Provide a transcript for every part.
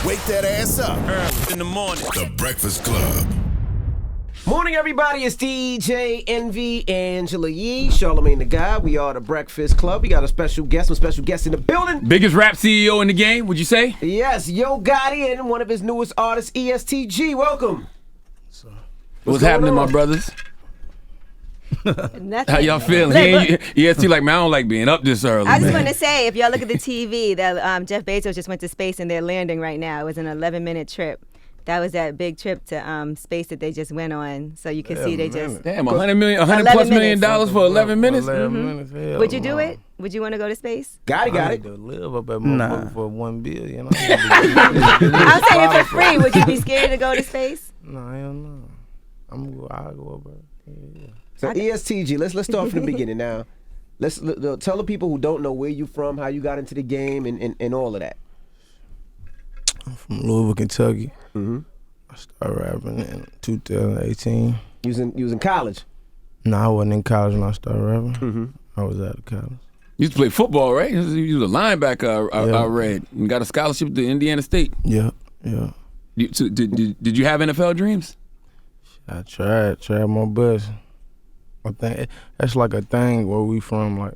Wake that ass up. Early in the morning. The Breakfast Club. Morning, everybody. It's DJ Envy, Angela Yee, Charlamagne the Guy. We are the Breakfast Club. We got a special guest, in the building. Biggest rap CEO in the game, would you say? Yes, Yo Gotti and one of his newest artists, EST. Welcome. What's happening, my brothers? Nothing. How y'all feeling? EST like, man, I don't like being up this early. I just man. want to say, if y'all look at the TV, that Jeff Bezos just went to space and they're landing right now. It was an 11-minute trip. That was that big trip to space that they just went on. So you can see they just... Damn, $100+ million for 11 minutes? 11 minutes, hell Would you no. do it? Would you want to go to space? Gotti got I it. need to live up at motherfucker for $1 billion. I'm saying for free. Would you be scared to go to space? No, hell no. I'll go up there. Yeah. So ESTG, let's start from the beginning now. Let's tell the people who don't know where you from, how you got into the game, and all of that. I'm from Louisville, Kentucky. Mm-hmm. I started rapping in 2018. You was in college. No, I wasn't in college when I started rapping. Mm-hmm. I was out of college. You used to play football, right? You was a linebacker, I read. You got a scholarship to Indiana State. Yeah. Did you have NFL dreams? I tried my best. I think that's like a thing where we from, like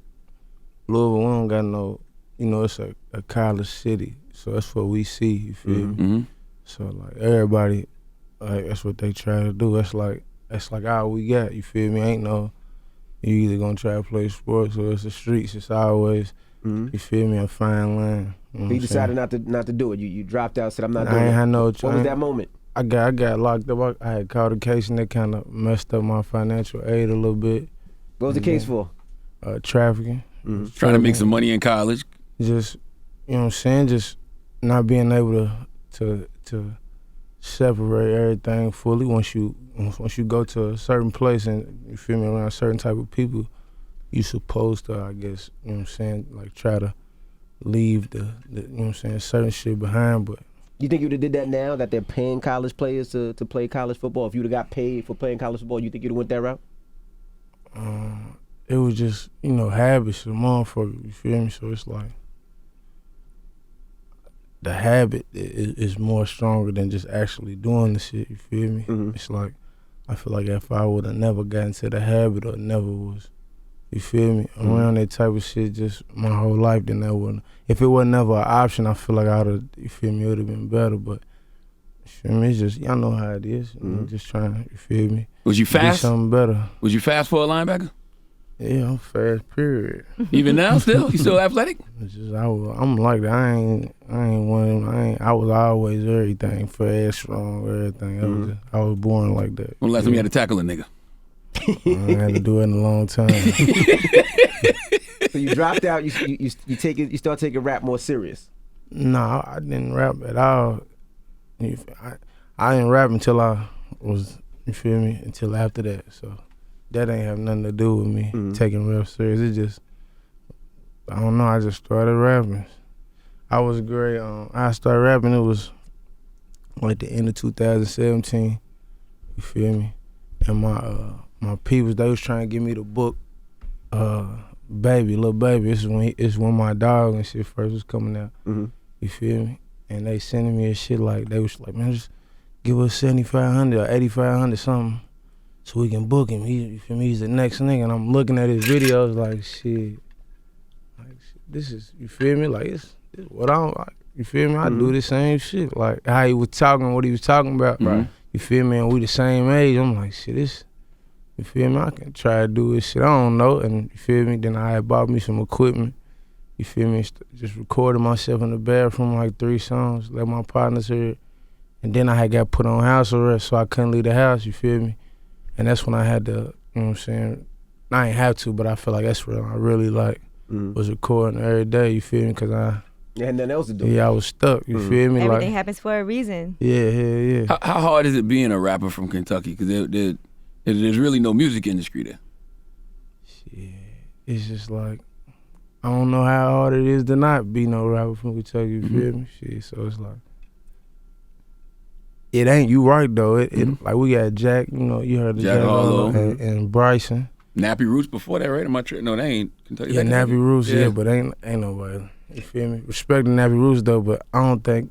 Louisville. We don't got no, it's a college city, so that's what we see. You feel me? Mm-hmm. So like everybody, like that's what they try to do. That's like all we got. You feel me? Ain't no, you either gonna try to play sports or it's the streets. It's always, you feel me, a fine line. You decided not to do it. You dropped out. Said I'm not doing I it. ain't had no. What was that moment? I got locked up. I had caught a case and that kind of messed up my financial aid a little bit. What was the case for? Trafficking. Trying to make some money in college. Just, you know what I'm saying, just not being able to separate everything fully. Once you go to a certain place and you feel me, around a certain type of people, you supposed to, I guess, you know what I'm saying, like try to leave the you know what I'm saying, certain shit behind. But You think you'd have did that now that they're paying college players to play college football? If you'd have got paid for playing college football, you think you'd have went that route? it was just, habits of motherfucker, you feel me? So it's like the habit is more stronger than just actually doing the shit, you feel me? Mm-hmm. It's like, I feel like if I would have never gotten to the habit or never was, you feel me, around that type of shit just my whole life, then that wouldn't, if it wasn't never an option, I feel like I would have, you feel me, it would have been better, but you feel me, it's just, y'all know how it is, just trying, you feel me? Was you fast? Do something better. Was you fast for a linebacker? Yeah, I'm fast, period. Even now, still? You still athletic? It's just, I'm like that. I ain't one of them. I was always everything, fast, strong, everything. I was born like that. When last time you had to tackle a nigga? I had to do it in a long time. So you dropped out. You start taking rap more serious. No, I didn't rap at all. I didn't rap until I was, you feel me, until after that. So that ain't have nothing to do with me taking rap serious. It just, I don't know, I just started rapping. I was great. I started rapping, it was like the end of 2017, you feel me? And my peoples, they was trying to give me the book, Lil Baby. It's when my dog and shit first was coming out, you feel me? And they sending me a shit like, they was like, man, just give us 7,500 or 8,500 something so we can book him. You feel me? He's the next nigga. And I'm looking at his videos like, shit, this is, you feel me? Like, it's what I'm, like, you feel me? I do the same shit. Like, how he was talking, what he was talking about. Right. You feel me? And we the same age. I'm like, shit, this, you feel me? I can try to do this shit. I don't know. And you feel me? Then I had bought me some equipment. You feel me? Just recorded myself in the bathroom, like 3 songs, let my partners hear it. And then I had got put on house arrest, so I couldn't leave the house, you feel me? And that's when I had to, you know what I'm saying? I ain't have to, but I feel like that's when I really, like, was recording every day, you feel me? Because You had nothing else to do. yeah, I was stuck, you feel me? Everything like, happens for a reason. Yeah. How hard is it being a rapper from Kentucky? Because there's really no music industry there. Shit, it's just like, I don't know how hard it is to not be no rapper from Kentucky, you feel me? Shit, so it's like, it ain't, you right though. It like we got Jack, you heard the Jack Harlow. and Bryson. Nappy Roots before that, right? Am I tripping? No, they ain't Kentucky. Yeah, Kentucky? Nappy Roots, yeah, but ain't nobody. You feel me? Respect the Nappy Roots though, but I don't think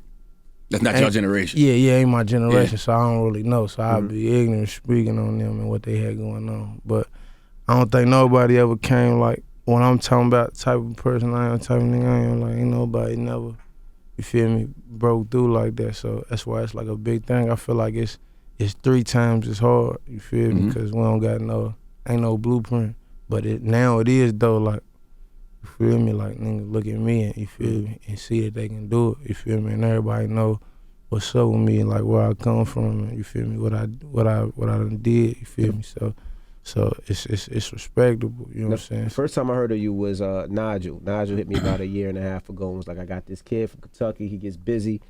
That's not your generation. Yeah, ain't my generation, so I don't really know. So I'll be ignorant speaking on them and what they had going on. But I don't think nobody ever came like when I'm talking about the type of person I am, type of nigga I am. Like ain't nobody never, you feel me, broke through like that. So that's why it's like a big thing. I feel like it's 3 times as hard. You feel me? Because we don't got ain't no blueprint. But now it is though. Like you feel me? Like nigga look at me and you feel me and see that they can do it. You feel me? And everybody know what's up with me and like where I come from and you feel me? What I done did. You feel me? So it's respectable, you know what I'm saying? The first time I heard of you was Nigel. Nigel hit me about a year and a half ago and was like, I got this kid from Kentucky, he gets busy.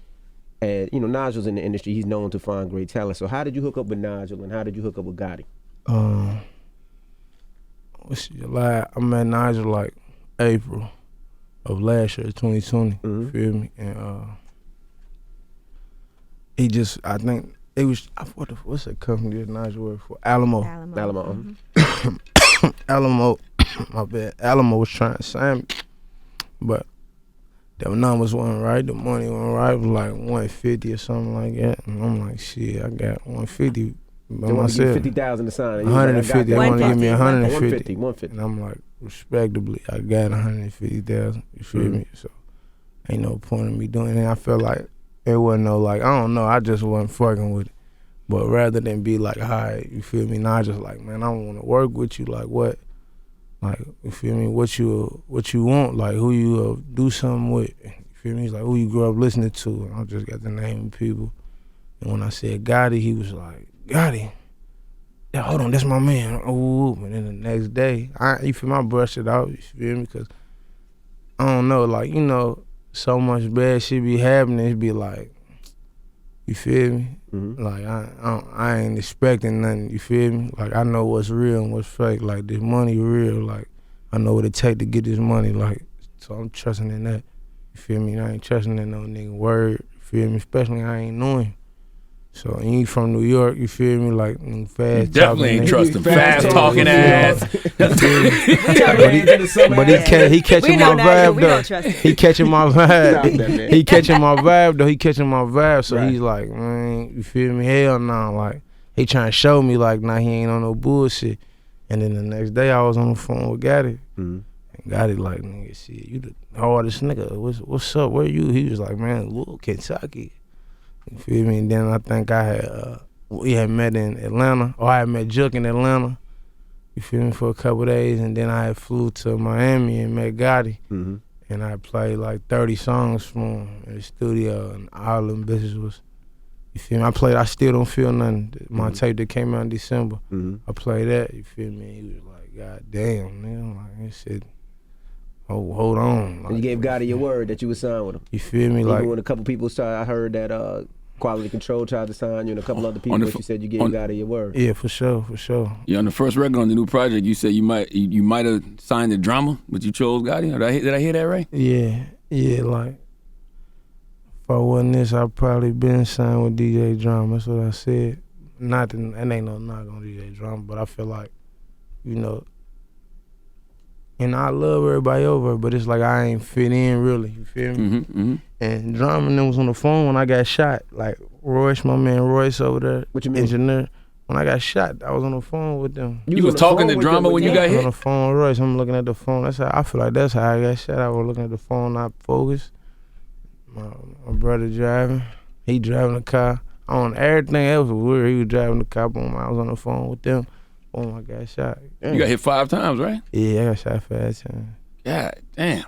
And, you know, Nigel's in the industry, he's known to find great talent. So how did you hook up with Nigel and how did you hook up with Gotti? July, I met Nigel like April of last year, 2020, you feel me? And he just, I think, it was, what's that company that Nigel worked for? Alamo. Alamo, my bad. Alamo was trying to sign me, but the numbers wasn't right, the money wasn't right. It was like 150 or something like that. And I'm like, shit, I got 150 by they myself. Want to give 50,000 to sign. 150, they want to give me 150. 150. And I'm like, respectably, I got 150,000, you feel me? So ain't no point in me doing it. I felt like it wasn't no like, I don't know, I just wasn't fucking with it. But rather than be like, all right, you feel me? Now I just like, man, I want to work with you. Like what? Like, you feel me? What you want? Like who you do something with? You feel me? He's like, who you grew up listening to? And I just got the name of people. And when I said Gotti, he was like, Gotti? Yeah, hold on, that's my man. Oh, and then the next day, you feel me? I brushed it out, you feel me? Because I don't know, like, you know, so much bad shit be happening, it be like, you feel me? Like, I ain't expecting nothing, you feel me? Like, I know what's real and what's fake. Like, this money real, like, I know what it take to get this money, like, so I'm trusting in that, you feel me? I ain't trusting in no nigga word, you feel me? Especially I ain't knowing him. So he ain't from New York, you feel me? Like fast. You definitely ain't trust him. Fast talking ass. But he catching my vibe though. He catching my vibe. He catching my vibe though. He catching my vibe. So he's like, man, you feel me? Hell no. Like he trying to show me like, nah, he ain't on no bullshit. And then the next day I was on the phone with Gotti. And Gotti like, nigga, shit, you the hardest nigga. What's up? Where you? He was like, man, look, Kentucky. You feel me? And then I think we had met in Atlanta, or I had met Juke in Atlanta, you feel me, for a couple days, and then I had flew to Miami and met Gotti, and I played like 30 songs for him in the studio, and all them bitches was, you feel me? I Still Don't Feel Nothing, my tape that came out in December, I played that, you feel me? He was like, God damn, man, I'm like, this shit, hold on. Like, and you gave Gotti your word that you would sign with him. You feel me? Even like when a couple people started, I heard that Quality Control tried to sign you and a couple other people, but you said you gave Gotti your word. Yeah, for sure. Yeah, on the first record on the new project, you said you might have signed the drama, but you chose Gotti. Did I hear that right? Yeah, like if I wasn't this, I'd probably been signed with DJ Drama. That's what I said. Not that ain't no knock on DJ Drama, but I feel like, you know, and I love everybody over, but it's like I ain't fit in really, you feel me? And Drama and them was on the phone when I got shot. Like Royce, my man Royce over there, what you mean? Engineer. When I got shot, I was on the phone with them. You was talking to Drama when you got hit? On the phone with Royce, I'm looking at the phone. I feel like that's how I got shot. I was looking at the phone, not focused. My brother driving, he driving the car. On everything else was weird. He was driving the car, boom, I was on the phone with them. Boom, I got shot. You got hit 5 times, right? Yeah, I got shot 5 times. God damn.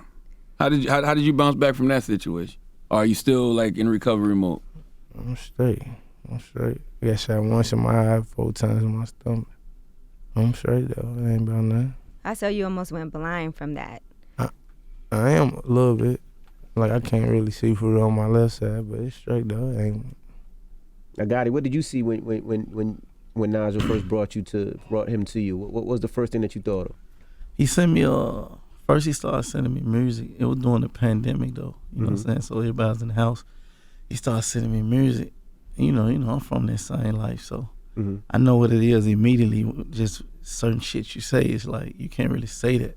How did you bounce back from that situation? Or are you still like in recovery mode? I'm straight. I got shot once in my eye, 4 times in my stomach. I'm straight though. It ain't about nothing. I saw you almost went blind from that. I am a little bit. Like I can't really see for real on my left side, but it's straight though. It ain't. Now, Gotti, what did you see when Nigel first brought him to you? What was the first thing that you thought of? He sent me first he started sending me music. It was during the pandemic though. You know what I'm saying? So everybody was in the house. He started sending me music. You know, I'm from that same life, so I know what it is immediately. Just certain shit you say, it's like you can't really say that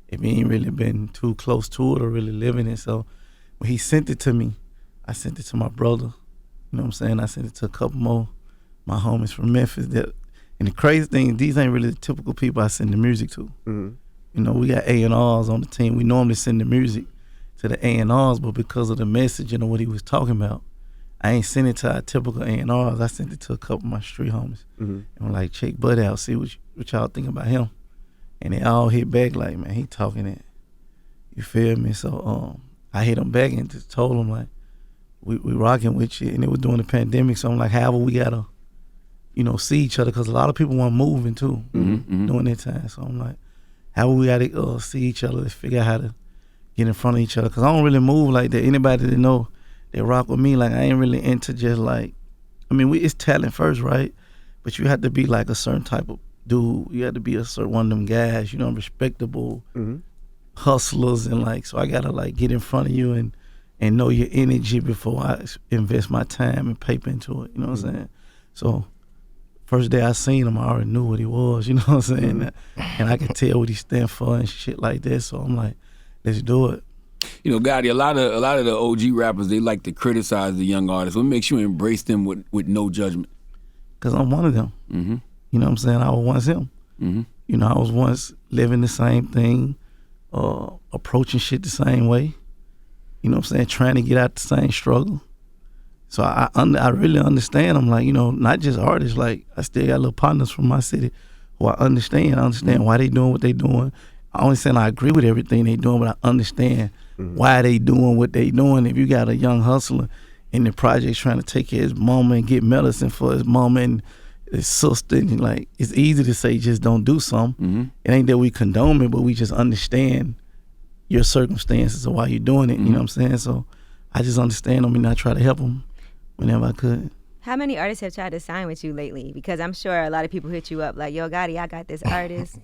if you ain't really been too close to it or really living it. So when he sent it to me, I sent it to my brother. You know what I'm saying? I sent it to a couple more my homies from Memphis. And the crazy thing, these ain't really the typical people I send the music to. Mm-hmm. You know, we got A&Rs on the team. We normally send the music to the A&Rs, but because of the message and what he was talking about, I ain't sent it to our typical A&Rs. I sent it to a couple of my street homies. Mm-hmm. And I'm like, check Bud out, see what y'all think about him. And they all hit back like, man, he talking it. You feel me? So I hit him back and just told him like, we rocking with you. And it was during the pandemic, so I'm like, however we gotta, you know, see each other, because a lot of people weren't moving too during that time. So I'm like, however we gotta see each other to figure out how to get in front of each other, because I don't really move like that. Anybody that know that rock with me, like I ain't really into just like, I mean, it's talent first, right? But you have to be like a certain type of dude. You have to be a certain one of them guys, you know, respectable hustlers, and like, so I gotta like get in front of you and know your energy before I invest my time and paper into it. You know what I'm saying? So first day I seen him, I already knew what he was. You know what I'm saying? And I could tell what he stand for and shit like that. So I'm like, let's do it. You know, Gotti, a lot of the OG rappers, they like to criticize the young artists. What makes you embrace them with no judgment? Because I'm one of them. Mm-hmm. You know what I'm saying? I was once him. Mm-hmm. You know, I was once living the same thing, approaching shit the same way. You know what I'm saying? Trying to get out the same struggle. So I really understand. I'm like, you know, not just artists. Like, I still got little partners from my city who I understand. Why they doing what they doing. I only saying I agree with everything they doing, but I understand why they doing what they doing. If you got a young hustler in the project trying to take care of his mama and get medicine for his mama and his sister, and like, it's easy to say just don't do something. It ain't that we condone it, but we just understand your circumstances of why you're doing it. You know what I'm saying? So I just understand them and I try to help them whenever I could. How many artists have tried to sign with you lately? Because I'm sure a lot of people hit you up like, yo, Gotti, I got this artist.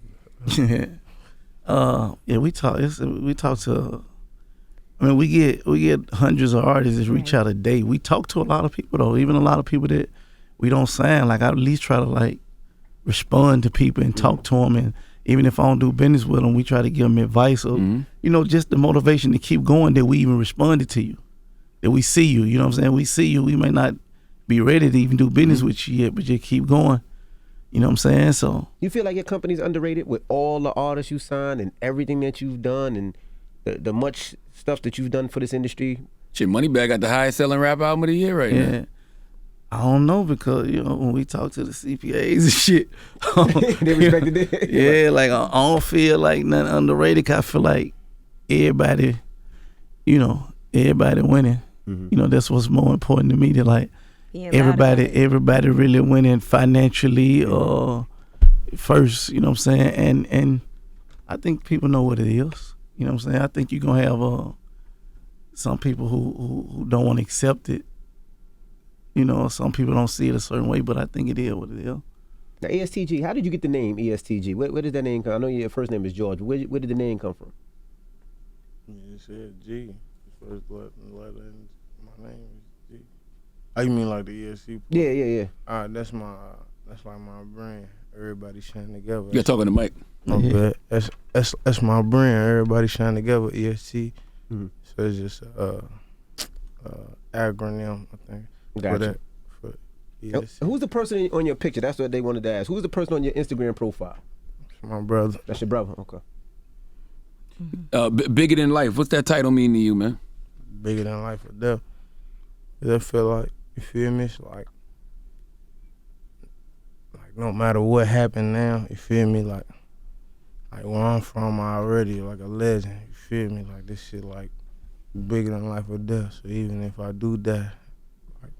Yeah, we talk to, I mean, we get hundreds of artists that reach out a day. We talk to a lot of people though, even a lot of people that we don't sign. Like, I at least try to like respond to people and talk to them, and even if I don't do business with them, we try to give them advice or, you know, just the motivation to keep going, that we even responded to you, that we see you, you know what I'm saying? We see you, we may not be ready to even do business with you yet, but just keep going. You know what I'm saying? So you feel like your company's underrated with all the artists you signed and everything that you've done and the much stuff that you've done for this industry? Shit, Moneybagg got the highest selling rap album of the year right now. I don't know, because, you know, when we talk to the CPAs and shit, they respected it. Yeah, like I don't feel like nothing underrated, 'cause I feel like everybody winning. You know, that's what's more important to me, that like everybody really winning financially first, you know what I'm saying? And I think people know what it is. You know what I'm saying? I think you're gonna have some people who don't want to accept it. You know, some people don't see it a certain way, but I think it is what it is. Now, ESTG, how did you get the name ESTG? Where did that name come? I know your first name is George. Where did the name come from? It said G. The first letter in my name is G. Oh, you mean like the EST? Yeah. That's like my brand. Everybody shine together. You gotta talk on the mic. Okay. That's my brand. Everybody shine together. EST. So it's just acronym, I think. Gotcha. For EST. Who's the person on your picture? That's what they wanted to ask. Who's the person on your Instagram profile? It's my brother. That's your brother. Okay. Bigger Than Life. What's that title mean to you, man? Bigger than life or death. I feel like, you feel me? It's like no matter what happened now, you feel me? Like where I'm from, I already like a legend. You feel me? Like this shit like bigger than life or death. So even if I do die, like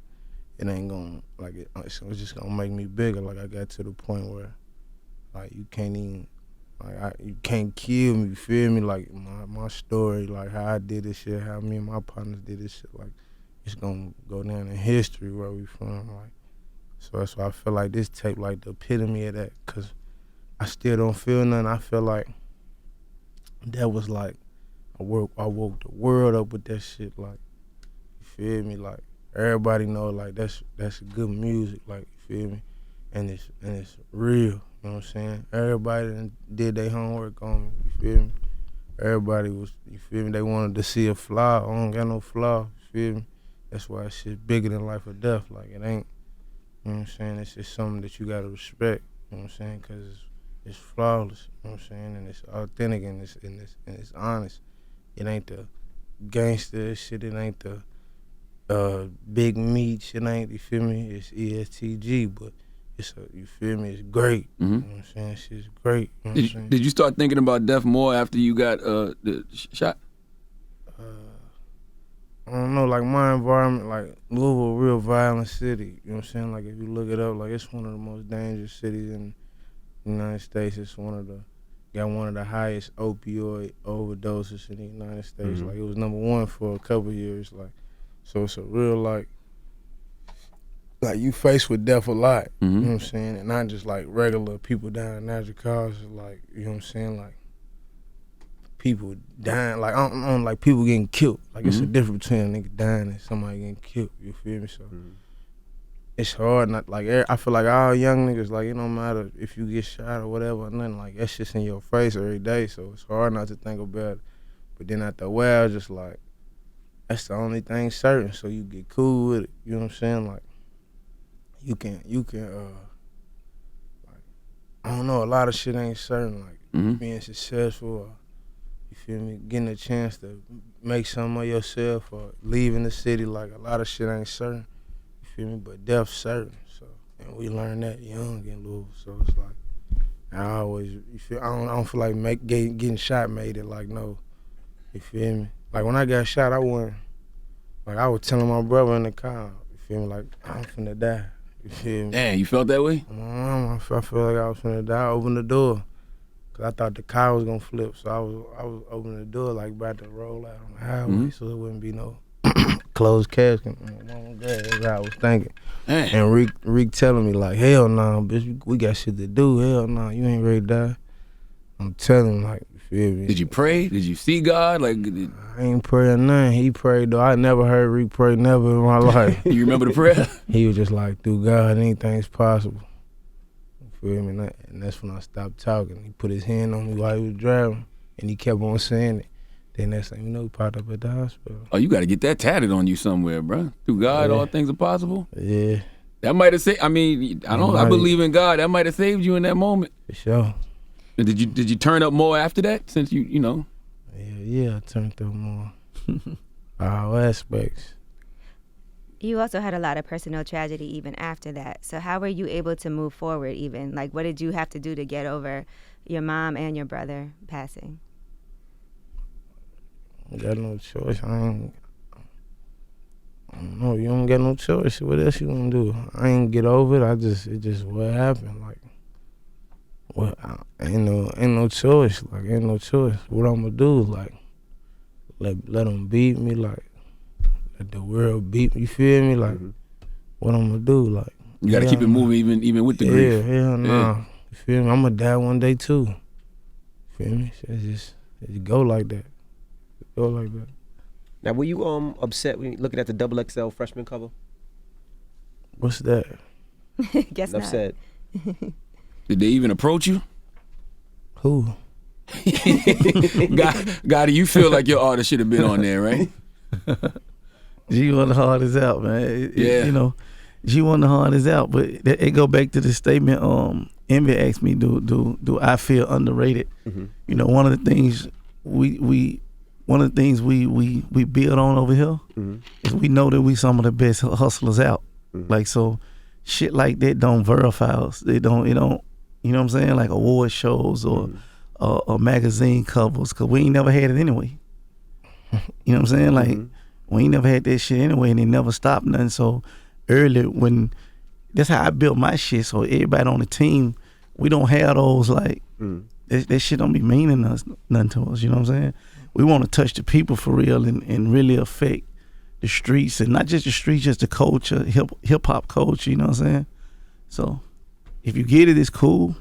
it ain't gonna it's just gonna make me bigger. Like I got to the point where like you can't even you can't kill me. You feel me? Like my story, like how I did this shit, how me and my partners did this shit, like it's gonna go down in history where we from. Like so that's why I feel like this tape like the epitome of that, cause I still don't feel nothing. I feel like that was like I woke the world up with that shit. Like you feel me? Like everybody know like that's good music. Like you feel me? And it's real. You know what I'm saying? Everybody did their homework on me. You feel me? Everybody was, you feel me? They wanted to see a flaw. I don't got no flaw. You feel me? That's why it's shit bigger than life or death. Like, it ain't, you know what I'm saying? It's just something that you gotta respect, you know what I'm saying? Because it's flawless, you know what I'm saying? And it's authentic and it's honest. It ain't the gangster shit, it ain't the big meat shit, ain't, you feel me? It's ESTG, but you feel me? It's great. You know what I'm saying? Shit's great. You know what I'm saying? Did you start thinking about death more after you got the shot? I don't know, like my environment, like Louisville, a real violent city. You know what I'm saying? Like if you look it up, like it's one of the most dangerous cities in the United States. It's got one of the highest opioid overdoses in the United States. Like it was #1 for a couple years. Like, so it's a real like you faced with death a lot. You know what I'm saying? And not just like regular people dying natural causes. Like, you know what I'm saying? Like people dying, like I don't like people getting killed. Like it's a difference between a nigga dying and somebody getting killed. You feel me? So it's hard. Not like I feel like all young niggas, like it don't matter if you get shot or whatever or nothing. Like that's just in your face every day. So it's hard not to think about it. But then after a while, just like that's the only thing certain. So you get cool with it. You know what I'm saying? Like you can like I don't know. A lot of shit ain't certain. Like being successful. Or, you feel me? Getting a chance to make something of yourself or leaving the city, like a lot of shit ain't certain. You feel me? But death's certain. So, and we learned that young in Louisville. So it's like I always, you feel? I don't feel like getting shot made it. Like no, you feel me? Like when I got shot, I was telling my brother in the car. You feel me? Like I'm finna die. You feel me? Damn, you felt that way? I felt like I was finna die. I opened the door. I thought the car was gonna flip, so I was opening the door like about to roll out on the highway, so it wouldn't be no closed casket. That's what I was thinking. Damn. And Reek telling me like, hell no, bitch, we got shit to do. Hell no, you ain't ready to die. I'm telling him like, you feel me? Did you pray? Did you see God? Like, I ain't praying nothing. He prayed though. I never heard Reek pray never in my life. you remember the prayer? He was just like, through God, anything's possible. Feel me? And that's when I stopped talking. He put his hand on me while he was driving, and he kept on saying it. Then next thing you know, he popped up at the hospital. Oh, you got to get that tatted on you somewhere, bro. Through God, all things are possible. Yeah. That might have saved. I mean, I believe in God. That might have saved you in that moment. For sure. And did you turn up more after that? Since you know. Yeah, I turned up more. All aspects. You also had a lot of personal tragedy even after that. So how were you able to move forward even? Like, what did you have to do to get over your mom and your brother passing? I got no choice. I don't know. You don't got no choice. What else you gonna do? I ain't get over it. It just what happened. Like, what? Ain't no choice. Like, ain't no choice. What I'm gonna do? Like, let them beat me. Like. Let the world beat me, you feel me? Like, what I'm gonna do? Like, you gotta keep it moving even with the grief. Hell no. You feel me? I'm gonna die one day too. You feel me? It just go like that. Go like that. Now, were you upset when you looking at the XXL freshman cover? What's that? Guess Enough not. said. Did they even approach you? Who? Gotti, you feel like your artist should have been on there, right? G1 the hardest out, man. You know, G1 the hardest out. But it go back to the statement. Envy asked me, do I feel underrated? You know, one of the things we build on over here is we know that we some of the best hustlers out. Like, so shit like that don't verify us. It don't. You know what I'm saying? Like award shows or magazine covers, cause we ain't never had it anyway. You know what I'm saying? Like, we ain't never had that shit anyway, and it never stopped nothing. So early when, that's how I built my shit. So everybody on the team, we don't have those like, that shit don't be meaning nothing to us. You know what I'm saying? We want to touch the people for real and really affect the streets, and not just the streets, just the culture, hip hop culture. You know what I'm saying? So if you get it, it's cool.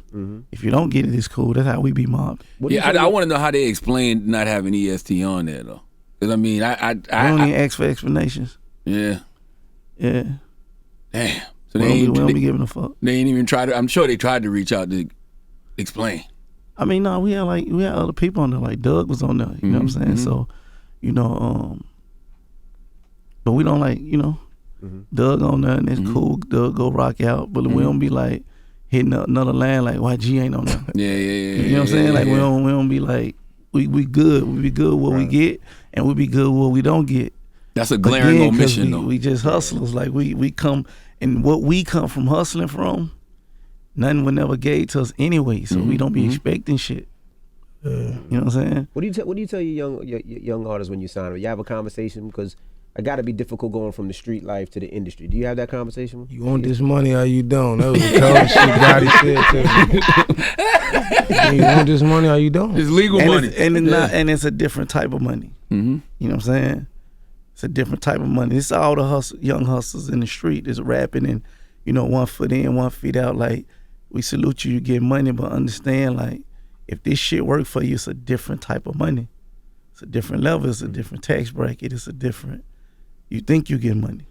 If you don't get it, it's cool. That's how we be mobbed. I want to know how they explain not having EST on there though. Cause I mean, I don't even ask for explanations. Yeah. Damn. So we don't be giving a fuck. They ain't even tried to. I'm sure they tried to reach out to explain. I mean, no, we had other people on there. Like Doug was on there. You know what I'm saying? So, you know, But we don't like, Doug on there and it's cool. Doug go rock out, but we don't be like hitting another line like YG ain't on there. Yeah. You know what I'm saying? Like we don't be like we good. We be good what we get, and we be good what we don't get. That's a glaring omission, though. We just hustlers. Like we come, and what we come from hustling from, nothing would never gave to us anyway. So we don't be expecting shit. You know what I'm saying? What do you tell your young artists when you sign them? You have a conversation because it got to be difficult going from the street life to the industry. Do you have that conversation? You want this money or you don't? That was the coldest shit Gotti said to me. You want this money or you don't? It's legal money. And it's a different type of money. Mm-hmm. You know what I'm saying? It's a different type of money. It's all the young hustlers in the street. It's rapping and, 1 foot in, 1 foot out. Like, we salute you get money, but understand, like, if this shit work for you, it's a different type of money. It's a different level. It's a different tax bracket. It's a different... You think you get money.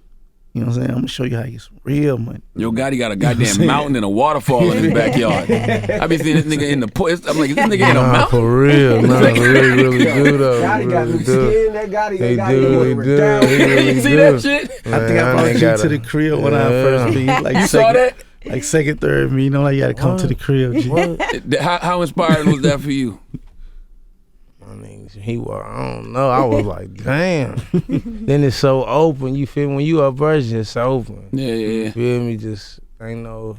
You know what I'm saying? I'm gonna show you how you get some real money. Yo, Gotti got a goddamn mountain and a waterfall in his backyard. I be seeing this nigga in the I'm like, is this nigga in a mountain? For real. Nah, really do though. Gotti got me skin. That Gotti, They that do, Gotti they went do. down. He really You see do. that shit? I think I brought you to the crib when I first beat. Like You saw that? Like second, third me. Like you gotta come to the crib. G. How inspiring was that for you? He was, I don't know. I was like, damn. Then it's so open. You feel me? When you up version, it's open. Yeah. You feel me? Just ain't no.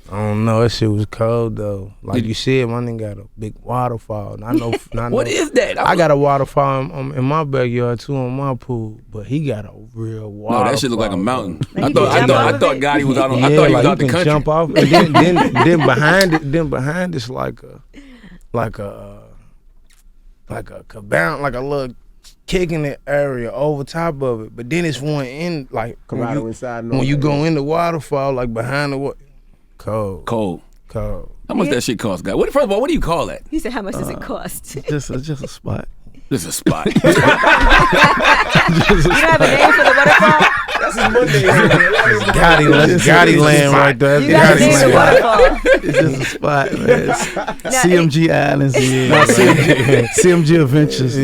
I don't know. That shit was cold though. Like you said, my nigga got a big waterfall. What is that? I got a waterfall in my backyard too on my pool, but he got a real waterfall. No, that shit look like a mountain. Like I thought Gotti was out on. Yeah, I thought he was like out the you can country. jump off. And then behind it's like a cabana, like a little kicking it area over top of it. But then it's one in like Corrado inside. when you go in the waterfall, like behind the cold. How much that shit cost, guy? First of all, what do you call that? He said, how much does it cost? Just a spot. This is a spot. You don't have a name for the waterfall? That's his Monday. Gotti land right there. You got a name for the waterfall. It's just a spot, man. CMG Islands, CMG Adventures.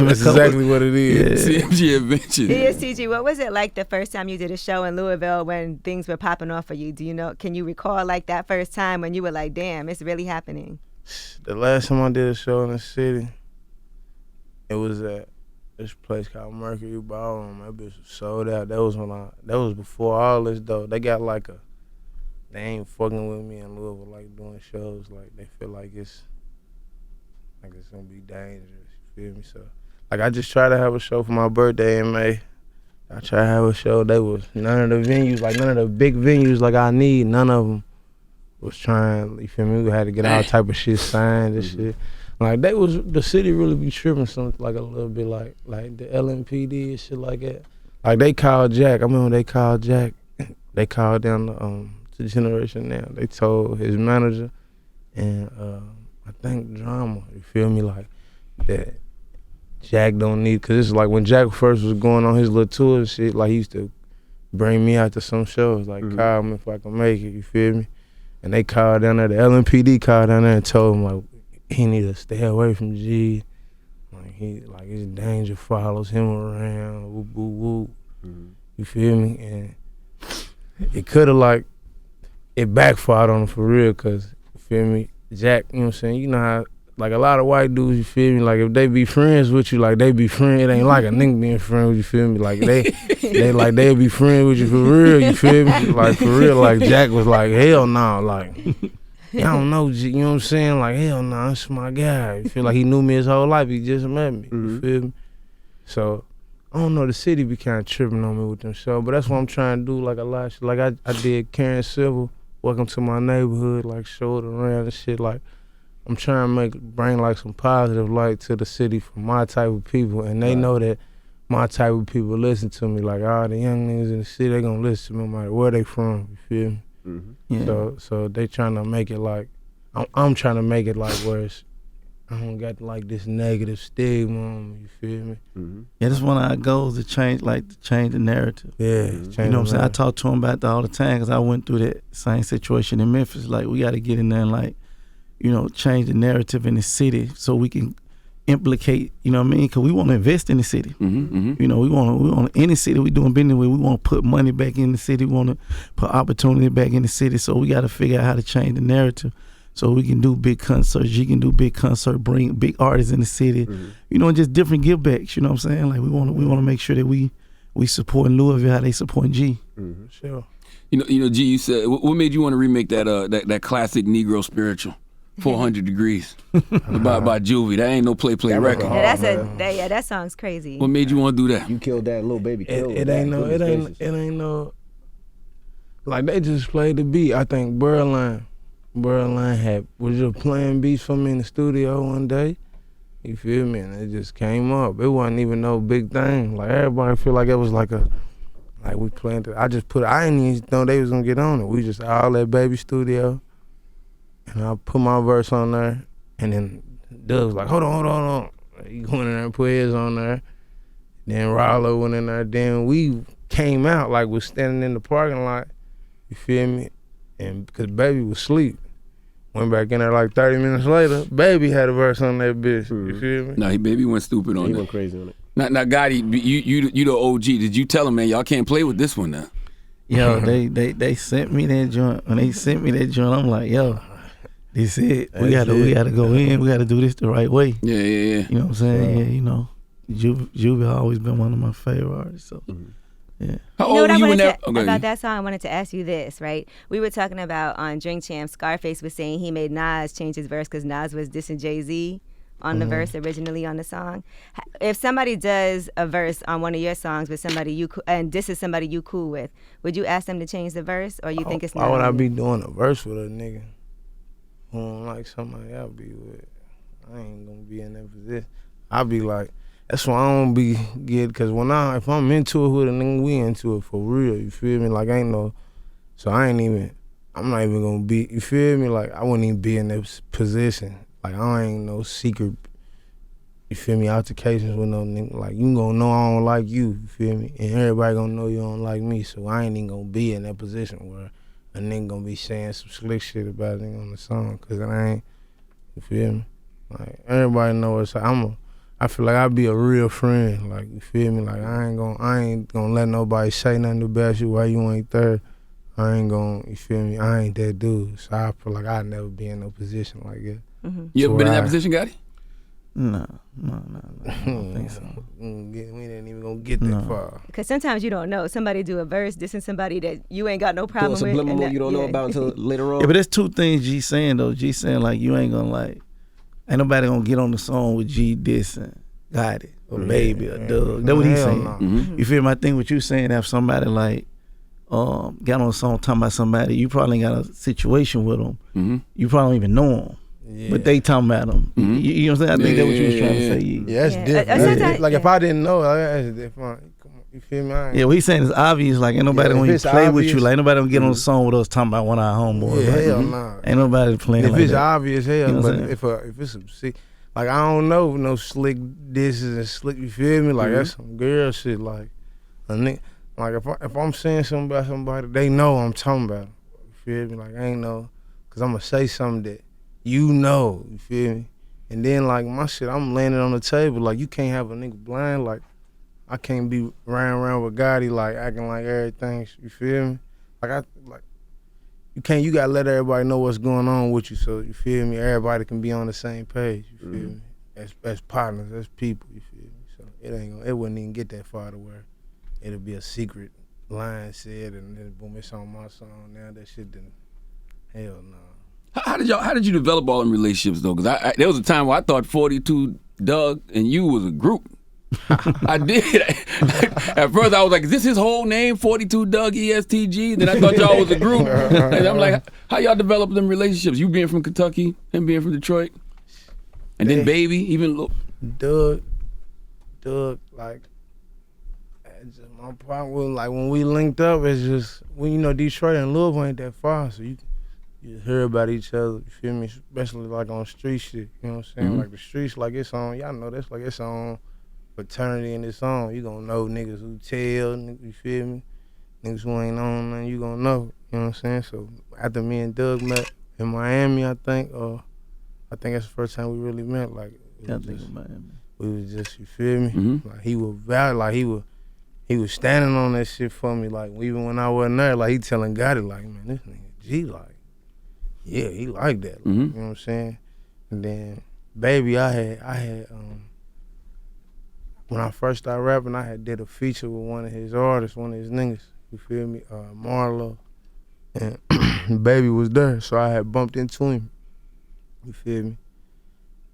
That's exactly what it is. CMG Adventures. ESTG, what was it like the first time you did a show in Louisville when things were popping off for you? Can you recall like that first time when you were like, damn, it's really happening? The last time I did a show in the city, it was at this place called Mercury Ballroom. That bitch was sold out. That was before all this though. They got they ain't fucking with me in Louisville like doing shows. Like they feel like it's gonna be dangerous. You feel me? So I just try to have a show for my birthday in May. I try to have a show. They was none of the venues, none of the big venues I need. None of them was trying. You feel me? We had to get all type of shit signed and shit. Like the city really be tripping something a little bit like the LMPD and shit like that. Like they called Jack. I remember they called Jack. They called down to Generation Now. They told his manager and I think Drama. You feel me? Like that Jack don't need, cause it's like when Jack first was going on his little tour and shit. Like he used to bring me out to some shows. Like call me if I can make it. You feel me? And they called down there. The LMPD called down there and told him like, he need to stay away from G. Like his danger follows him around. Whoop, whoop, whoop. You feel me? And it could have it backfired on him for real, cause you feel me? Jack, you know what I'm saying? You know how a lot of white dudes, you feel me? Like if they be friends with you, they be friends. It ain't like a nigga being friends with you, feel me? Like they'll be friends with you for real, you feel me? Like for real, like Jack was like, hell no, like I don't know, you know what I'm saying? Like, hell no, that's my guy. You feel like he knew me his whole life. He just met me. You feel me? So, I don't know, the city be kind of tripping on me with them shows, but that's what I'm trying to do, a lot of shit. Like, I did Karen Civil, Welcome to My Neighborhood, show it around and shit. Like, I'm trying to bring, some positive light to the city for my type of people, and they know that my type of people listen to me. Like, all the young niggas in the city, they gonna listen to me no matter where they from, you feel me? Yeah. So they trying to make it I'm trying to make it where it's, I don't got this negative stigma on me, you feel me? Yeah, that's one of our goals, to change the narrative. Yeah, you know what I'm saying? I talk to him about that all the time because I went through that same situation in Memphis. We got to get in there and change the narrative in the city so we can implicate, you know what I mean? Because we want to invest in the city. You know, we want any city we doing business with, we want to put money back in the city. We want to put opportunity back in the city. So we got to figure out how to change the narrative so we can do big concerts. You can do big concert, bring big artists in the city. You know, just different give backs. You know what I'm saying? Like we want to make sure that we supporting Louisville how they supporting G. Sure. You know, G. You said what made you want to remake that classic Negro spiritual? 400 Degrees by Juvie. That ain't no play record. Yeah, that song's crazy. What made you want to do that? You killed that little baby. It ain't no. Like they just played the beat. I think Berlin was just playing beats for me in the studio one day. You feel me? And it just came up. It wasn't even no big thing. Like everybody feel like it was like we playing. I didn't even know they was gonna get on it. We just all at baby studio. And I put my verse on there, and then Doug was like, hold on. He went in there and put his on there. Then Rollo went in there. Then we came out like we're standing in the parking lot, you feel me? And because Baby was asleep. Went back in there like 30 minutes later, Baby had a verse on that bitch, you feel me? No, Baby went stupid on it. He went crazy on it. Now Gotti, you the OG. Did you tell him, man, y'all can't play with this one now? Yo, they sent me that joint. When they sent me that joint, I'm like, yo, this it. We gotta go in. We gotta do this the right way. Yeah. You know what I'm saying? Yeah, you know, Juvie always been one of my favorite artists. So, yeah. How You know old what were you I when wanted that? about that song? I wanted to ask you this, right? We were talking about on Drink Champ, Scarface was saying he made Nas change his verse because Nas was dissing Jay-Z on the verse originally on the song. If somebody does a verse on one of your songs with somebody and this is somebody you cool with, would you ask them to change the verse, or you think it's not? Why would I be doing a verse with a nigga who don't like somebody I be with? I ain't gonna be in that position. I be like, that's why I don't be good, because if I'm into it with a nigga, we into it for real, you feel me? Like, I'm not even gonna be, you feel me? Like, I wouldn't even be in that position. Like, I ain't no secret, you feel me, altercations with no nigga. Like, you gonna know I don't like you feel me? And everybody gonna know you don't like me, so I ain't even gonna be in that position where a nigga gonna be saying some slick shit about it on the song, because I ain't, you feel me? Like, everybody know it's I feel like I'd be a real friend, like, you feel me? Like, I ain't gonna let nobody say nothing about you while you ain't there. I ain't gonna, you feel me? I ain't that dude, so I feel like I'd never be in no position like that. You ever been in that position, Gotti? No. I don't think so. We ain't even gonna get that far. Because sometimes you don't know. Somebody do a verse dissing somebody that you ain't got no problem with. Subliminal you don't know about until later on. Yeah, but there's two things G saying, though. G saying, like, you ain't gonna, like, ain't nobody gonna get on the song with G dissing Gotti or Baby or Doug. That's what he's saying. No. You feel my thing? What you saying? If somebody like got on a song talking about somebody, you probably got a situation with them. You probably don't even know them. Yeah. But they talking about them. You know what I'm saying? I think that's what you was trying to say. Yeah, that's different. Like, if I didn't know, that's different. You feel me? Yeah, what he's saying is obvious. Like, ain't nobody gonna play with you. Like, ain't nobody gonna get on the song with us talking about one of our homeboys. Yeah, like, hell nah. Ain't nobody playing if like it's that. obvious, hell. You know but what if it's like, I don't know no slick disses and slick. You feel me? Like, that's some girl shit. Like, a nigga. Like, if I'm saying something about somebody, they know I'm talking about them. You feel me? Like, I ain't know, cause I'm gonna say something that you know. You feel me? And then, like, my shit, I'm landing on the table. Like, you can't have a nigga blind. Like, I can't be riding around with Gotti, like, acting like everything. You feel me? You gotta let everybody know what's going on with you, so you feel me? Everybody can be on the same page. You feel me? As partners, as people. You feel me? So it wouldn't even get that far to where it'll be a secret line said, and then boom, it's on my song. Now that shit didn't. Hell no. How did you develop all them relationships though? Because there was a time where I thought 42 Doug and you was a group. I did. At first I was like, is this his whole name, 42 Doug ESTG? Then I thought y'all was a group. And I'm like, how y'all develop them relationships? You being from Kentucky, him being from Detroit, and then Baby, even Doug, like, just my problem with, like, when we linked up, it's just, when Detroit and Louisville ain't that far, so you hear about each other, you feel me? Especially like on street shit, you know what I'm saying? Like, the streets, like, it's on, y'all know that's like it's on fraternity and it's on. You gonna know niggas who tell, you feel me? Niggas who ain't on nothing, you gonna know, you know what I'm saying? So after me and Doug met in Miami, I think that's the first time we really met. Like, Can't think of Miami. We was just, you feel me? Mhm. Like he was valid, like he was standing on that shit for me. Like even when I wasn't there, like he telling Gotti, like, man, this nigga G, like, yeah, he like that. Like, Mhm. You know what I'm saying? And then, baby, I had when I first started rapping, I had did a feature with one of his artists, one of his niggas. You feel me? Marlo. And baby was there, so I had bumped into him. You feel me?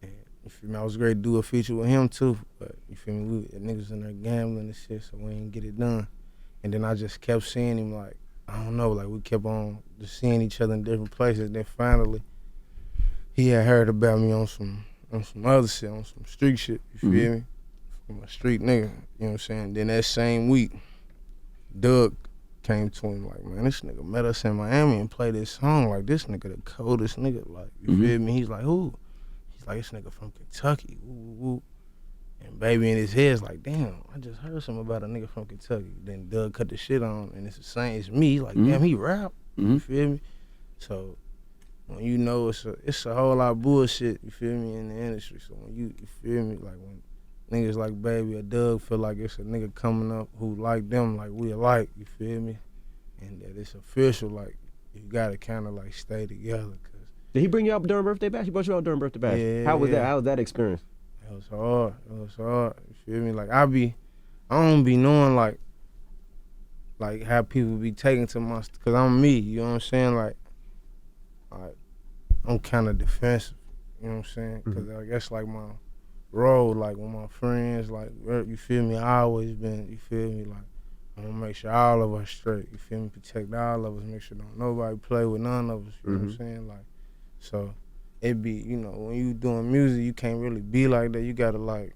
And you feel me? I was great to do a feature with him too, but you feel me? The niggas in there gambling and shit, so we didn't get it done. And then I just kept seeing him, like, I don't know, like we kept on just seeing each other in different places. Then finally, he had heard about me on some other shit, on some street shit. You feel me? From a street nigga. You know what I'm saying? Then that same week, Doug came to him like, man, this nigga met us in Miami and played this song. Like, this nigga the coldest nigga. Like, you feel me? He's like, who? He's like, this nigga from Kentucky. Woo, woo, woo. And baby in his head's like, damn, I just heard something about a nigga from Kentucky. Then Doug cut the shit on, and it's the same as me. He's like, damn, he rap. You feel me? So when you know it's a whole lot of bullshit, you feel me, in the industry. So when you feel me, like when niggas like Baby or Doug feel like it's a nigga coming up who like them, like we alike, you feel me? And that it's official, like you gotta kind of like stay together. Cause Did he bring you out during birthday bash? He brought you out during birthday bash. Yeah, How was yeah. that? How was that experience? it was hard. It was hard. You feel me? Like I don't be knowing like how people be taking to my, cause I'm me. You know what I'm saying? Like I'm kind of defensive. You know what I'm saying? Cause I guess like my role, like with my friends, like you feel me? I always been, you feel me? Like I'm gonna make sure all of us straight. You feel me? Protect all of us. Make sure don't nobody play with none of us. You know what I'm saying? Like so. It be, you know, when you doing music, you can't really be like that. You gotta like,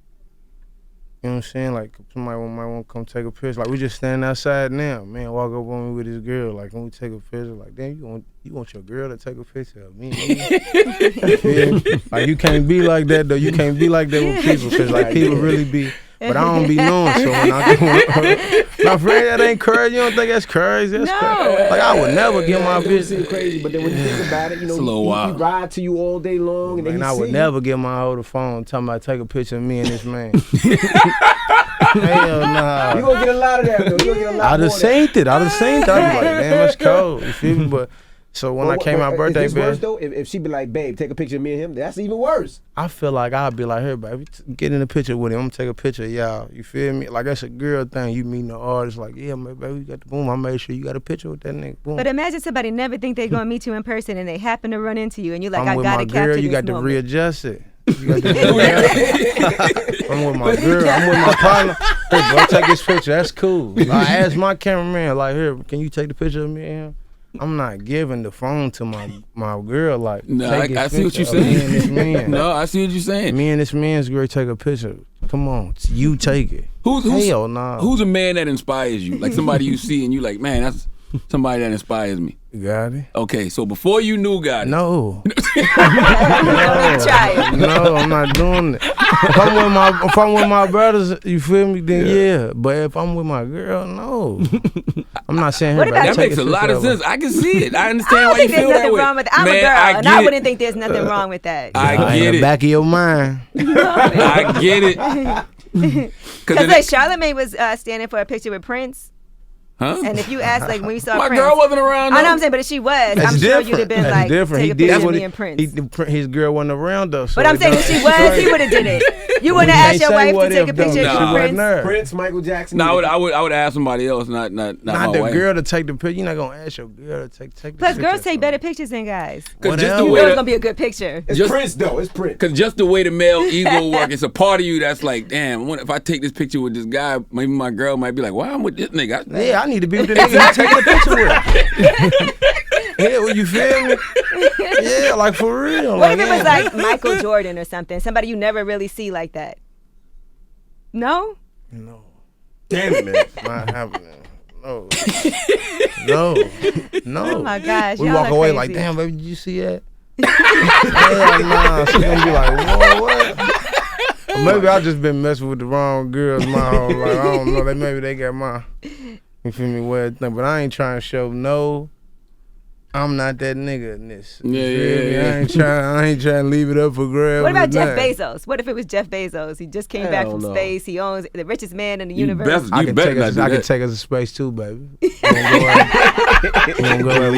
you know what I'm saying? Like somebody might want to come take a picture. Like we just standing outside now, man, walk up on me with his girl. Like when we take a picture, like damn, you want your girl to take a picture of me? You feel me? Like you can't be like that though. You can't be like that with people, cause like people really be. But I don't be knowing, so when my friend, that ain't crazy. You don't think that's crazy? That's crazy. Like I would never get my bitch. Seem crazy, but then when you think about it, you know, It's a little he wild. ride to you all day long, and then And he I would see never get my older phone talking about take a picture of me and this man. Hell nah. you gonna get a lot of that though. You gonna get a lot I more just of that. seen it. I was like, damn, that's cold. You feel me? But so when I came my birthday, is this worse baby, though? If she be like, babe, take a picture of me and him, that's even worse. I feel like I'd be like, here, baby, get in the picture with him. I'm gonna take a picture of y'all. You feel me? Like that's a girl thing. You meeting the artist, like, yeah, man, baby, you got the boom. I made sure you got a picture with that nigga. Boom. But imagine somebody never think they gonna meet you in person and they happen to run into you and you're like, I'm I with gotta my capture girl. this You got to moment. readjust it. You got to readjust it. I'm with my girl. I'm with my partner. Hey, bro, take this picture. That's cool. I asked my cameraman, like, here, can you take the picture of me and him? I'm not giving the phone to my girl. Like, No, take I this see what picture you're of me and this saying. man. No, I see what you're saying. Me and this man's girl take a picture. Come on, you take it. Hell nah. Who's a man that inspires you? Like somebody you see and you like, man, that's somebody that inspires me. Got it? Okay, so before you knew Gotti. No. Try it. No, I'm not doing it. If I'm with my brothers, you feel me? Then yeah. But if I'm with my girl, no. I'm not saying her. What about That makes a lot of sense. I can see it. I understand why you feel that way. Wrong with that. I'm Man, a girl, and get I it. wouldn't think there's nothing wrong with that. I in get the it. back of your mind. I get it. Because like Charlamagne was standing for a picture with Prince, Huh? and if you asked like when we saw My Prince, girl wasn't around. I know though. what I'm saying, but if she was, That's I'm sure different. you'd have been That's like, different. take He a did picture of what me and Prince. his girl wasn't around though. So But I'm saying if she was, he would have did it. You wouldn't have asked your wife to take a picture though. of Nah. Prince. Prince, Michael Jackson. No, I would ask somebody else, not my the wife. girl to take the picture. You're not gonna ask your girl to take the Plus, picture. girls take better pictures than guys. Because just Whatever. the You way know it's the- gonna be a good picture. It's just- Prince though. It's Prince. Cause just the way the male ego work, it's a part of you that's like, damn, if I take this picture with this guy, maybe my girl might be like, why I'm with this nigga? Yeah, I need to be with the nigga you taking a picture with. Yeah, well, you feel me? Yeah, like for real. What if it yeah. was like Michael Jordan or something? Somebody you never really see like that. No? No, Damn it, man. not happening. No, no, no. Oh my gosh, We y'all walk are away crazy. like, damn, baby, did you see that? Hell nah. She gonna be like, whoa, what? Or maybe I just been messing with the wrong girls my whole life. I don't know. Maybe they got my, you feel me, weird thing. But I ain't trying to show no. I'm not that nigga in this. Yeah. I ain't trying to leave it up for grabs. What about Jeff nothing. Bezos? What if it was Jeff Bezos? He just came back Hell from no. space. He owns the richest man in the You universe. best- I You can better take not us. do I can that. take us to space too, baby. We can go where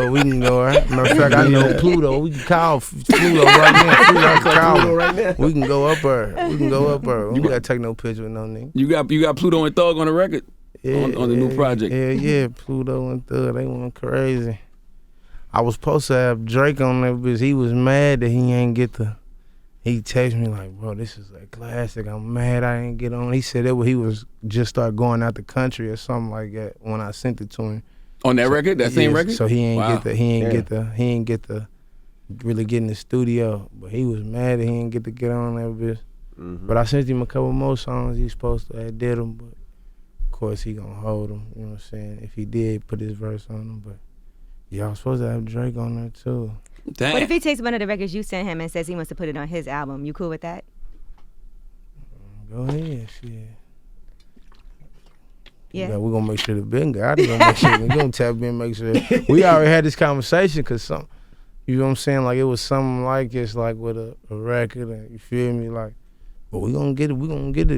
we can go. Right? Matter of fact, I know Pluto. We can call Pluto right now. Pluto right now. We can go up her. We can go up her. We ain't gotta take no picture with no nigga. You got Pluto and Thug on the record on the new project. Yeah. Pluto and Thug, they went crazy. I was supposed to have Drake on there because he was mad that he ain't get the. He texted me like, bro, this is a classic. I'm mad I ain't get on. He said that he was just start going out the country or something like that when I sent it to him. On that record, that same Yeah, record. So he ain't Wow. get the really get in the studio. But he was mad that he didn't get to get on that bitch. Mm-hmm. But I sent him a couple more songs he was supposed to have did them, but of course he gonna hold them, you know what I'm saying? If he did put his verse on them, but y'all supposed to have Drake on there too. Damn. What if he takes one of the records you sent him and says he wants to put it on his album? You cool with that? Go ahead, shit. Yeah. We're gonna make sure the big guy, we gonna tap in, make sure. We already had this conversation because you know what I'm saying? Like it was something like this, like with a record, and you feel me? Like, but we gonna get it, we gonna get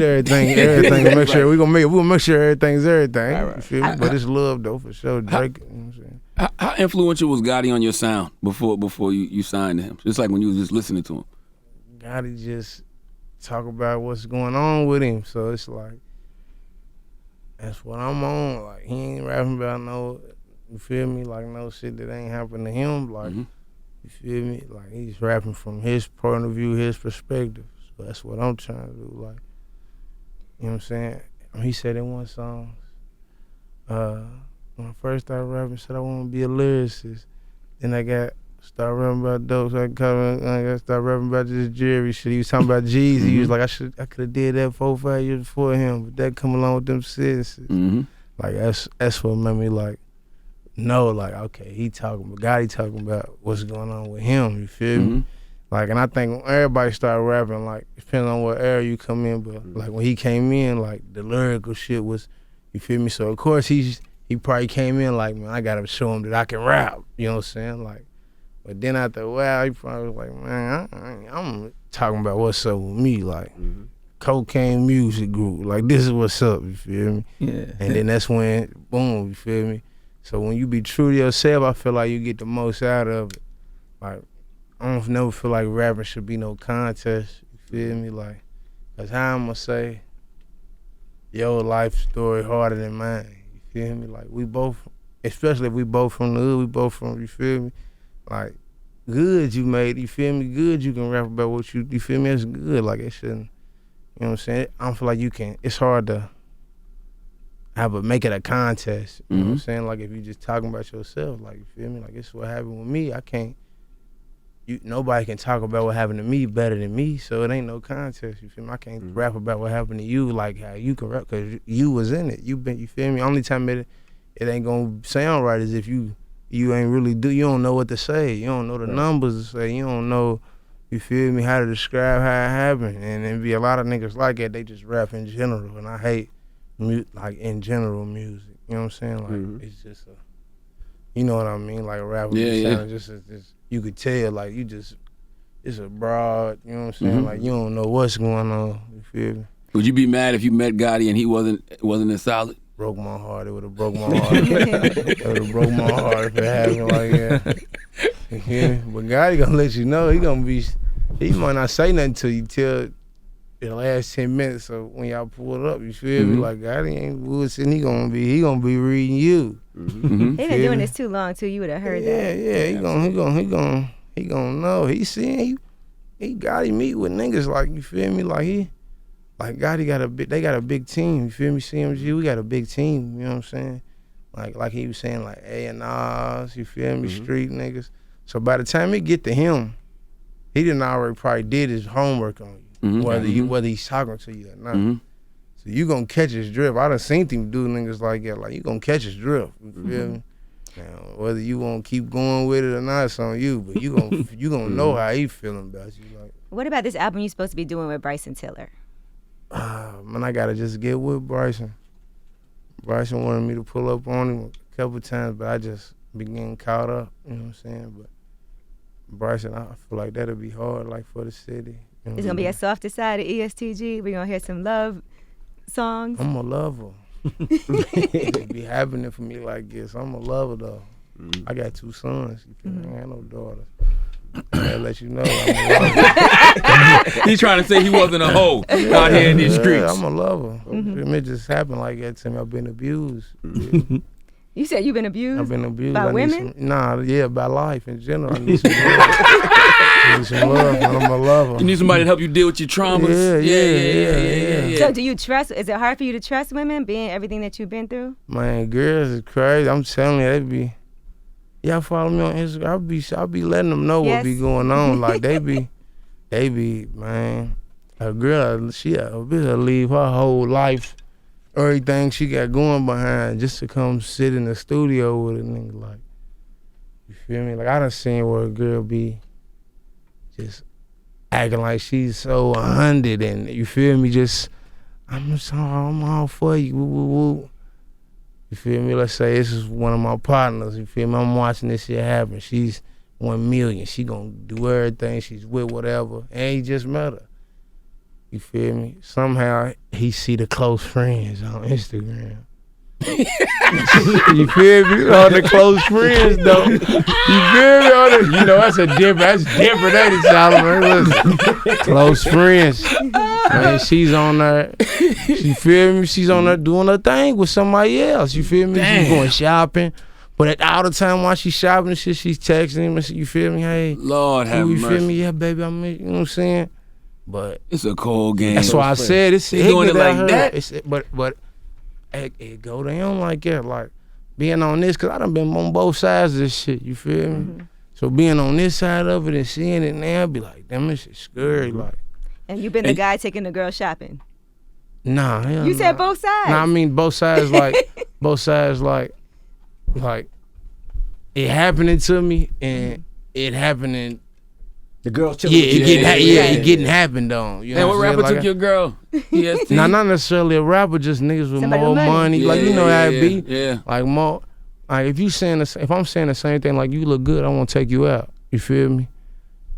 everything, and make sure we'll make sure everything's everything. Right. You feel me? But it's love though for sure. Drake, you know what I'm saying? How influential was Gotti on your sound before you signed to him? Just like when you was just listening to him. Gotti just talk about what's going on with him, so it's like that's what I'm on. Like he ain't rapping about no, you feel me? Like no shit that ain't happened to him. Like Mhm. you feel me? Like he's rapping from his point of view, his perspective. So that's what I'm trying to do. Like you know what I'm saying? He said in one song, when I first started rapping, said I want to be a lyricist. Then I started rapping about dope. So I got started rapping about this Jerry shit. He was talking about Jeezy. He was like, I could have did that 4 or 5 years before him, but that come along with them sentences. Mm-hmm. Like that's what made me like know like okay, Gotti talking about what's going on with him. You feel me? Like, and I think when everybody started rapping, like depending on what era you come in, but like when he came in, like the lyrical shit was, you feel me? So of course he probably came in like, man, I gotta show him that I can rap. You know what I'm saying? Like, but then after a while, he probably was like, man, I'm talking about what's up with me, like Cocaine Music Group. Like this is what's up. You feel me? Yeah. And then that's when, boom, you feel me? So when you be true to yourself, I feel like you get the most out of it. Like, I don't never feel like rapping should be no contest. You feel me? Like, that's how I'm gonna say your life story harder than mine. You feel me? Like, we both, especially if we both from the hood, we both from, you feel me? Like, good you made, you feel me? Good you can rap about what you feel me? It's good. Like, it shouldn't, you know what I'm saying? I don't feel like you can, it's hard to make it a contest. You know what I'm saying? Like if you just talking about yourself, like you feel me? Like it's what happened with me. Nobody can talk about what happened to me better than me, so it ain't no contest. You feel me? I can't rap about what happened to you like how you can rap because you was in it. You feel me? Only time it ain't gonna sound right is if you ain't really you don't know what to say. You don't know the numbers to say. You don't know, you feel me, how to describe how it happened. And there be a lot of niggas like that. They just rap in general, and I hate like in general music, you know what I'm saying? Like it's just you know what I mean? Like a rapper, just you could tell like it's a broad, you know what I'm saying? Like you don't know what's going on. You feel me? Would you be mad if you met Gotti and he wasn't as solid? Broke my heart. It would have broke my heart. It would have broke my heart if it happened like that. You feel me? But Gotti gonna let you know he might not say nothing to you till the last 10 minutes. So when y'all pull it up, you feel me? Like Gotti ain't bullshitting. He gonna be reading you. They've been doing this too long too. You would have heard that. Yeah. He gonna know. He seeing he Gotti meet with niggas like, you feel me? Like Gotti they got a big team. You feel me? CMG, we got a big team. You know what I'm saying? Like he was saying, like A&Rs, you feel me? Street niggas. So by the time it get to him, he done already probably did his homework on you, whether he's talking to you or not. So you gonna catch his drift. I done seen him do niggas like that. Like you gonna catch his drift. You feel me? Now, whether you wanna keep going with it or not, it's on you. But you gonna know how he feeling about you. Like, What about this album you're supposed to be doing with Bryson Tiller? man, I gotta just get with Bryson. Bryson wanted me to pull up on him a couple times, but be getting caught up. You know what I'm saying? But Bryson, I feel like that'll be hard, like for the city. You know It's gonna be a softer side of ESTG. We're gonna hear some love songs. I'm a lover. It be happening for me like this. I'm a lover though. I got 2 sons. You feel me? I ain't no daughters. I'll let you know I'm a lover. He's trying to say he wasn't a hoe out here in these streets. Yeah, I'm a lover. It just happened like that to me. I've been abused. Yeah. You said you've been abused? I've been abused. By women? By life in general. I need some love. I need some love, and I'm a lover. You need somebody to help you deal with your traumas. Yeah. So do you trust, is it hard for you to trust women, being everything that you've been through? Man, girls is crazy. I'm telling you, they be, y'all follow me on Instagram, I'll be letting them know what be going on. Like, they be, man, a girl, a bitch will leave her whole life, everything she got going behind just to come sit in the studio with a nigga. Like, you feel me? Like, I done seen where a girl be just acting like she's so 100 and you feel me? I'm all for you. Woo, woo, woo. You feel me? Let's say this is one of my partners. You feel me? I'm watching this shit happen. She's 1 million. She gonna do everything. She's with whatever. And he just met her. You feel me? Somehow he see the close friends on Instagram. You feel me? On the close friends though. You feel me? That's different, ain't it, Charlamagne? Listen, close friends. Man, she's on there. You feel me? She's on there doing her thing with somebody else. You feel me? Damn. She's going shopping. But all the time while she's shopping and shit, she's texting him and shit, you feel me? Hey, Lord have you mercy. feel me? Yeah, baby, you know what I'm saying? But It's a cold game. that's why I said it's doing it like that. But it go down like that, like being on this, cause I done been on both sides of this shit. You feel me? So being on this side of it and seeing it now, I be like, damn, this shit's scary. Like, And you've been the guy taking the girl shopping. nah, hell You said nah. both sides. Nah, I mean both sides, like it happening to me and it happening. The girl chilling. It getting happened on. You know And what I'm rapper saying? took your girl? EST? Nah, not necessarily a rapper, just niggas with Somebody more with money. money. Like, you know how it be. Yeah. Like more, like if I'm saying the same thing, like you look good, I want to take you out. You feel me?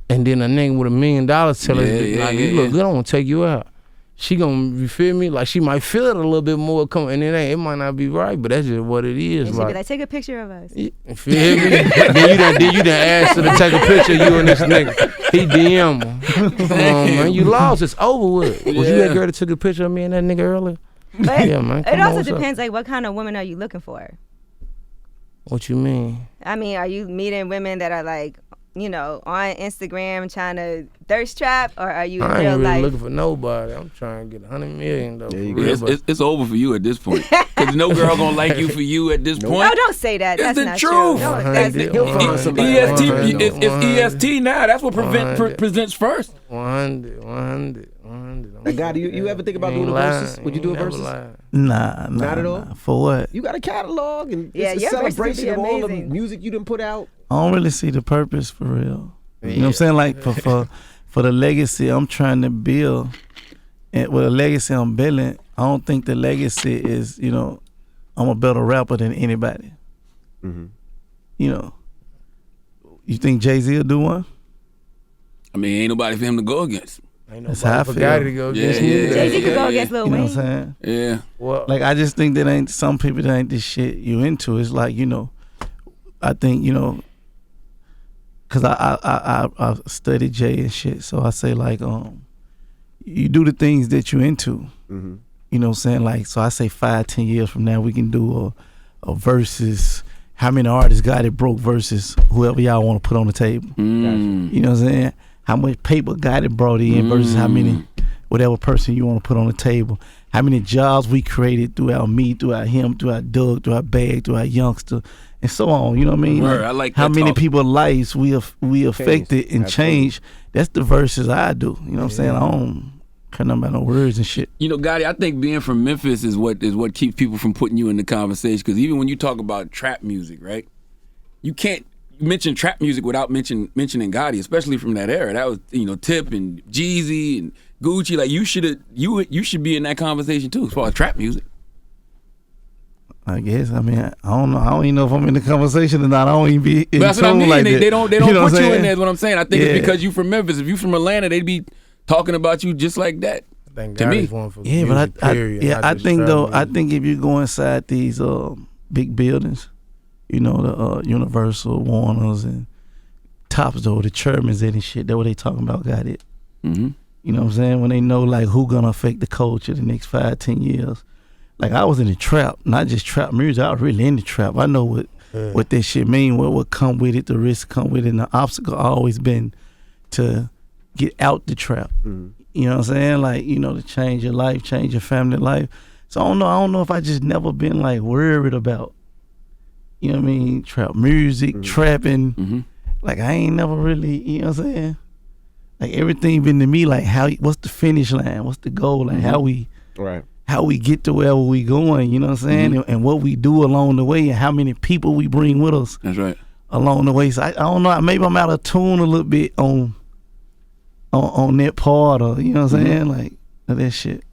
And then a nigga with $1 million tell us, you look good, I want to take you out. She gonna, you feel me? Like she might feel it a little bit more, and it might not be right, but that's just what it is. And she'd be like, take a picture of us. You feel me? then you done asked her to take a picture of you and this nigga. He DM her. Come on, man, you lost. It's over with. Was you that girl that took a picture of me and that nigga earlier? But Yeah, man. it Come on, also what's up? depends, like, what kind of woman are you looking for? What you mean? I mean, are you meeting women that are like, on Instagram trying to thirst trap, or are you in I real ain't really life? looking for nobody. I'm trying to get 100 million though. There you for go. real, but- It's over for you at this point. Because no girl gonna like you for you at this point. No, don't say that. It's That's the not truth. true. No, that's He'll find somebody. EST, 100, it's EST now. That's what 100. presents first. 100. Gotti, you ever think about doing a versus? Would you do a versus? Nah, Not at all? nah. For what? You got a catalog and Yeah, it's a your verses would be celebration of all the amazing. music you done put out. I don't really see the purpose for real. You know what I'm saying? Like for the legacy I'm trying to build, and with the legacy I'm building, I don't think the legacy is, I'm a better rapper than anybody. Mm-hmm. You think Jay-Z will do one? I mean, ain't nobody for him to go against. Ain't That's how I nobody for feel. Gotti to go against Yeah, me. Jay-Z could go yeah. against Lil You know Wayne. what I'm saying? Yeah. Well, Like, I just think that ain't some people that ain't this shit you into. It's like, I think, because I studied Jay and shit. So I say, like, you do the things that you into. Mm-hmm. You know what I'm saying? Like, so I say 5-10 years from now, we can do a versus. How many artists got it broke versus whoever y'all want to put on the table. Mm. You know what I'm saying? How much paper got it brought in versus how many, whatever person you want to put on the table. How many jobs we created throughout me, throughout him, throughout Doug, throughout Bag, throughout Youngster, and so on. You know what I mean? Word, I like how that many talk. people's lives we affected and Absolutely. changed. That's the verses I do. You know what I'm saying? I don't care nothing about no words and shit. Gotti, I think being from Memphis is what keeps people from putting you in the conversation. Because even when you talk about trap music, right? You can't mention trap music without mentioning Gotti, especially from that era. That was Tip and Jeezy and Gucci. Like you should be in that conversation too, as far as trap music. I guess. I mean, I don't know. I don't even know if I'm in the conversation or not. I don't even be in That's what I tune mean. like They that. don't You know put what I'm you in saying? there. Is what I'm saying. I think Yeah. it's because you from Memphis. If you from Atlanta, they'd be talking about you just like that. I think To God me. is one for Yeah, music, but period, I not just think trap though, I music. think if you go inside these big buildings, you know, the Universal, Warners, and Tops though, the Chairman's and shit, that's what they talking about. Got it. Mm-hmm. You know what I'm saying? When they know like who gonna affect the culture the next 5-10 years. Like I was in the trap, not just trap music. I was really in the trap. I know what that shit mean, what would come with it, the risk come with it, and the obstacle always been to get out the trap. You know what I'm saying? Like, you know, to change your life, change your family life. So I don't know if I just never been like worried about, you know what I mean, trap music, trapping. Like I ain't never really, you know what I'm saying? Like everything been to me like what's the finish line? What's the goal? Like how we get to wherever we going, you know what I'm saying? And what we do along the way and how many people we bring with us. That's right. Along the way. So I don't know, maybe I'm out of tune a little bit on that part or, you know what I'm saying? Like that shit.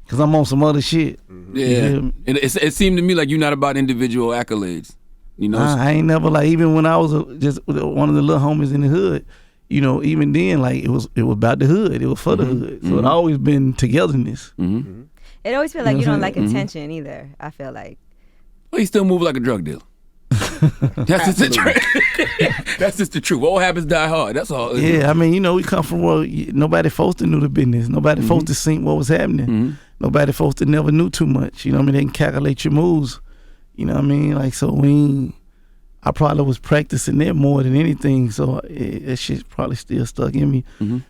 Cause I'm on some other shit. Yeah. It seemed to me like you're not about individual accolades. You know? I ain't never like, even when I was just one of the little homies in the hood, you know, even then, like it was about the hood. It was for the hood. So it always been togetherness. It always feel like you don't like attention either. I feel like. Well, he still move like a drug dealer. That's just the truth. That's just the truth. What happens die hard. That's all. Yeah, I mean, you know, we come from where nobody supposed to knew the business. Nobody supposed to see what was happening. Nobody supposed to never knew too much. You know what I mean? They can calculate your moves. You know what I mean? Like, so I probably was practicing that more than anything. So that shit probably still stuck in me.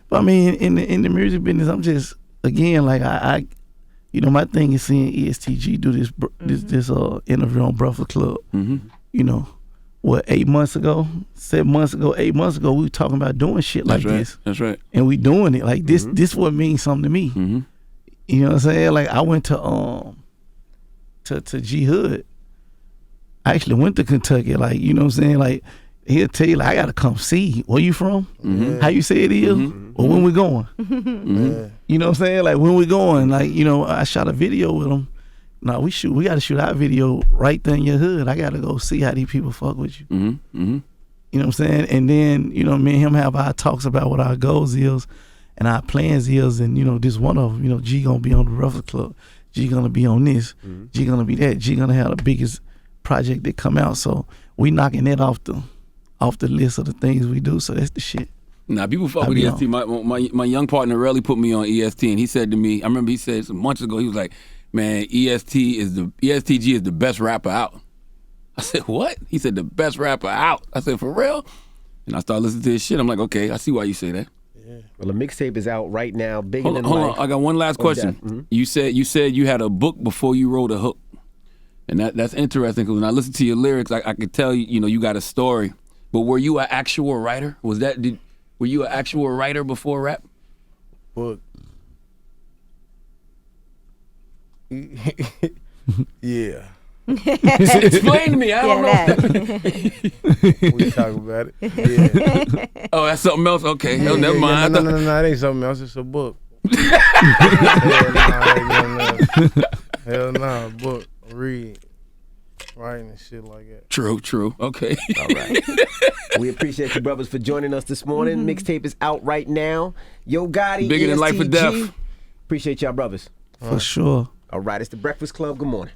But I mean, in the music business, I'm just, again, like I you know, my thing is seeing ESTG do this interview on Breakfast Club. You know, what, 8 months ago, 7 months ago, 8 months ago, we were talking about doing shit like this. That's right. And we doing it. Like this what means something to me. You know what I'm saying? Like I went to G Hood. I actually went to Kentucky, like, you know what I'm saying? Like, he'll tell you, like, I gotta come see. Where you from? How you say it is? Or when we going? You know what I'm saying? Like, when we going? Like, you know, I shot a video with him. No, we gotta shoot our video right there in your hood. I gotta go see how these people fuck with you. You know what I'm saying? And then, you know, me and him have our talks about what our goals is and our plans is, and, you know, this one of them, you know, G gonna be on the Breakfast Club. G gonna be on this. G gonna be that. G gonna have the biggest project that come out, so we knocking that off the list of the things we do. So that's the shit. Nah, people fuck with EST. My young partner Relly put me on EST, and he said to me, I remember he said some months ago, he was like, "Man, ESTG is the best rapper out." I said, "What?" He said, "The best rapper out." I said, "For real?" And I started listening to his shit. I'm like, okay, I see why you say that. Well, the mixtape is out right now. Bigger Hold than on, life. I got one last question. You said you had a book before you wrote a hook. And that's interesting because when I listen to your lyrics, I could tell you know you got a story. But were you an actual writer? Were you an actual writer before rap? Book. Yeah. Explain to me. I don't know. We talk about it. Yeah. Oh, that's something else. Okay, no, never mind. No, it ain't something else. It's a book. Hell no, book. Read, writing and shit like that. True. Okay. All right. We appreciate you brothers for joining us this morning. Mixtape is out right now. Yo Gotti, Bigger than life or ESTG. death. Appreciate y'all brothers. For sure. All right, it's the Breakfast Club. Good morning.